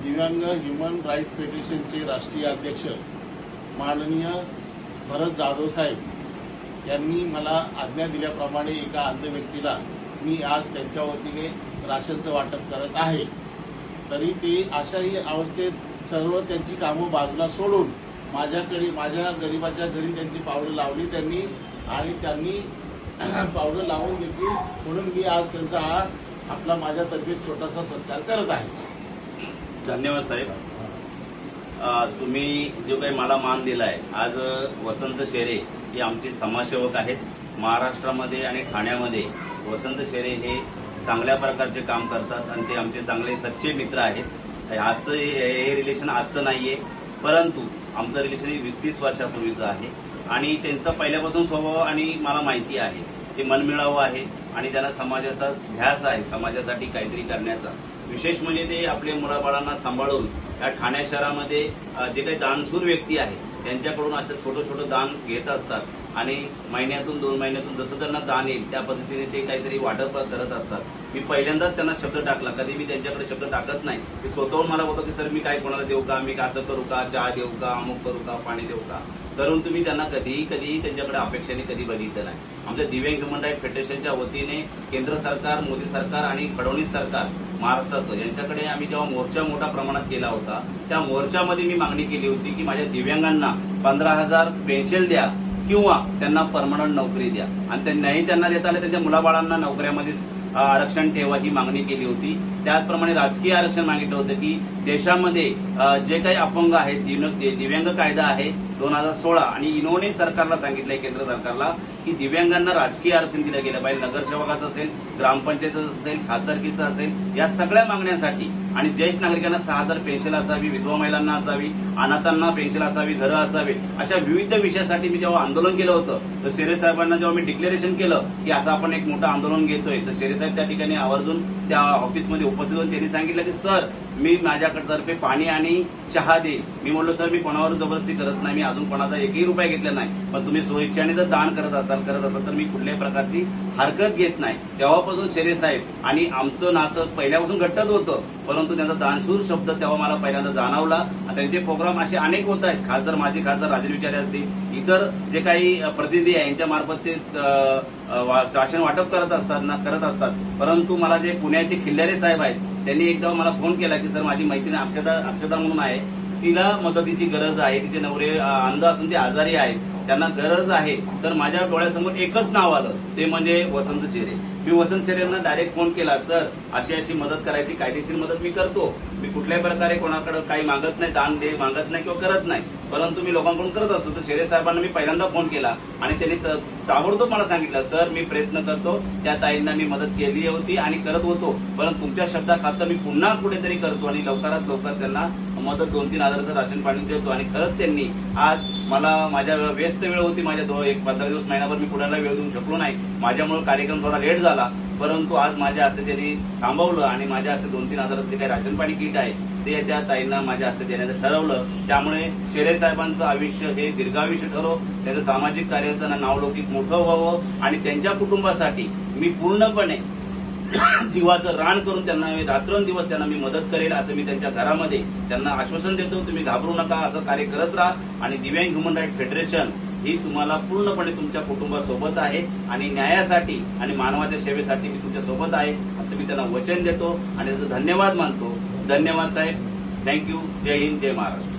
दिव्यांग human right फेडरेशनचे राष्ट्रीय अध्यक्ष माननीय भरत जाधव साहेब यांनी मला आज्ञा दिल्याप्रमाणे एका अंध व्यक्तीला मी आज त्यांच्या वतीने राशनचं वाटप करत आहे। तरी ते अशाही अवस्थेत सर्व त्यांची कामं बाजूला सोडून माझ्याकडे माझ्या गरिबाच्या घरी त्यांची पावलं लावली त्यांनी आणि त्यांनी पावलं लावून घेतली म्हणून मी आज त्यांचा हा आपला माझ्यातर्फे छोटासा सत्कार करत आहे। धन्यवाद साहेब। तुम्ही जो काही मला मान दिलाय, आज वसंत शेरे हे आमचे समाजसेवक आहेत महाराष्ट्रामध्ये आणि ठाण्यामध्ये। वसंत शेरे हे चांगल्या प्रकारचे काम करतात आणि ते आमचे चांगले सच्चे मित्र आहेत। आजचं हे रिलेशन आजचं नाहीये, परंतु आमचं रिलेशन 20-30 वर्षापूर्वीचं आहे आणि त्यांचा पहिल्यापासून स्वभाव आणि मला माहिती आहे ते मनमिळावं आहे आणि त्यांना समाजाचा ध्यास आहे, समाजासाठी काहीतरी करण्याचा। विशेष म्हणजे ते आपल्या मुलाबाळांना सांभाळून या ठाणे शहरामध्ये जे काही दानशूर व्यक्ती आहे त्यांच्याकडून असं छोटं दान घेत असतात आणि महिन्यातून 2 महिन्यातून जसं त्यांना दान येईल त्या पद्धतीने ते काहीतरी वाटप करत असतात। मी पहिल्यांदाच त्यांना शब्द टाकला, कधी मी त्यांच्याकडे शब्द टाकत नाही। ते स्वतःहून मला बोलतो की सर मी काय कोणाला देऊ का, मी असं करू का, चहा देऊ का, अमुक करू का, पाणी देऊ का, करून तुम्ही त्यांना कधीही त्यांच्याकडे अपेक्षेने कधी बघितलं नाही। आमच्या दिव्यांग ह्युमन राईट फेडरेशनच्या वतीने केंद्र सरकार, मोदी सरकार आणि फडणवीस सरकार महाराष्ट्राचं यांच्याकडे आम्ही जेव्हा मोर्चा मोठ्या प्रमाणात केला होता त्या मोर्चामध्ये मी मागणी केली होती की माझ्या दिव्यांगांना 15,000 पेन्शन द्या किंवा त्यांना परमनंट नोकरी द्या आणि त्यांना देता आलं त्यांच्या मुलाबाळांना नोकऱ्यामध्ये आरक्षण ठेवा ही मागणी केली होती। त्याचप्रमाणे राजकीय आरक्षण मागितलं होतं की देशामध्ये जे काही अपंग आहेत, दिव्यांग कायदा आहे 2016 आणि इनोने सरकारला सांगितलंय, केंद्र सरकारला, की दिव्यांगांना राजकीय आरक्षण दिलं गेलं पाहिजे। नगरसेवकाचं असेल, ग्रामपंचायतीचं असेल, खासदारकीचं असेल, या सगळ्या मागण्यांसाठी आणि ज्येष्ठ नागरिकांना 6,000 पेन्शन असावी, विधवा महिलांना असावी, अनाथांना पेन्शन असावी, घरं असावी, अशा विविध विषयासाठी मी जेव्हा आंदोलन केलं होतं तर शेरे साहेबांना जेव्हा मी डिक्लेरेशन केलं की असं आपण एक मोठं आंदोलन घेतोय तर शेरे साहेब त्या ठिकाणी आवर्जून त्या ऑफिसमध्ये उपस्थित होऊन त्यांनी सांगितलं की सर मी माझ्यातर्फे पाणी आणि चहा देईल। मी म्हणलो सर मी कोणावर जबरदस्ती करत नाही, मी अजून कोणाचा 1ही रुपया घेतला नाही, पण तुम्ही स्वइच्छेने जर दान करत असाल तर मी कुठल्याही प्रकारची हरकत घेत नाही। तेव्हापासून शेरे साहेब आणि आमचं नातं पहिल्यापासून घट्टच होतं, परंतु त्यांचा दानशूर शब्द तेव्हा मला पहिल्यांदा जाणवला। त्यांचे प्रोग्राम असे अनेक होत आहेत, माजी खासदार राजन विचारे असतील, इतर जे काही प्रतिनिधी आहे यांच्या मार्फत ते राशन वाटप करत असतात। परंतु मला जे पुण्याचे खिल्लारे साहेब आहेत त्यांनी एकदा मला फोन केला की सर माझी मैत्रीण अक्षता म्हणून आहे, तिला मदतीची गरज आहे, तिचे नवरे अंध असून ते आजारी आहेत, त्यांना गरज आहे। तर माझ्या डोळ्यासमोर एकच नाव आलं, ते म्हणजे वसंत शेरे। मी वसंत शेरेंना डायरेक्ट फोन केला, सर अशी मदत करायची, कायदेशीर मदत मी करतो, मी कुठल्याही प्रकारे कोणाकडे काही मागत नाही, दान मागत नाही किंवा करत नाही, परंतु मी लोकांकडून करत असतो। तर शेरे साहेबांना मी पहिल्यांदा फोन केला आणि त्यांनी ताबडतोब मला सांगितलं, सर मी प्रयत्न करतो, त्या ताईंना मी मदत केली होती आणि करत होतो, परंतु तुमच्या शब्दाखातर मी पुन्हा कुठेतरी करतो आणि लवकरात लवकर त्यांना मदत 2-3 हजाराचं राशन पाणी देतो। आणि खरंच त्यांनी आज मला माझ्या व्यस्त वेळ होती, माझ्या 15 दिवस महिनाभर मी पुण्याला वेळ देऊ शकलो नाही, माझ्यामुळे कार्यक्रम थोडा लेट झाला, परंतु आज माझ्या हस्ते त्यांनी थांबवलं आणि माझ्या हस्ते 2-3 हजाराचं जे काही राशन पाणी किट आहे ते त्या ताईंना माझ्या हस्ते देण्याचं ठरवलं। त्यामुळे शेरे साहेबांचं आयुष्य हे दीर्घायुष्य ठरो, त्यांचं सामाजिक कार्याचं नावलौकिक मोठं व्हावं आणि त्यांच्या कुटुंबासाठी मी पूर्णपणे जीवाचं रान करून त्यांना रात्रंदिवस त्यांना मी मदत करेल असं मी त्यांच्या घरामध्ये त्यांना आश्वासन देतो। तुम्ही घाबरू नका, असं कार्य करत राहा आणि दिव्यांग ह्युमन राईट फेडरेशन ही तुम्हाला पूर्णपणे तुमच्या कुटुंबासोबत आहे आणि न्यायासाठी आणि मानवाच्या सेवेसाठी मी तुमच्या सोबत आहे असं मी त्यांना वचन देतो आणि त्याचं धन्यवाद मानतो। धन्यवाद साहेब, थँक्यू। जय हिंद, जय महाराष्ट्र।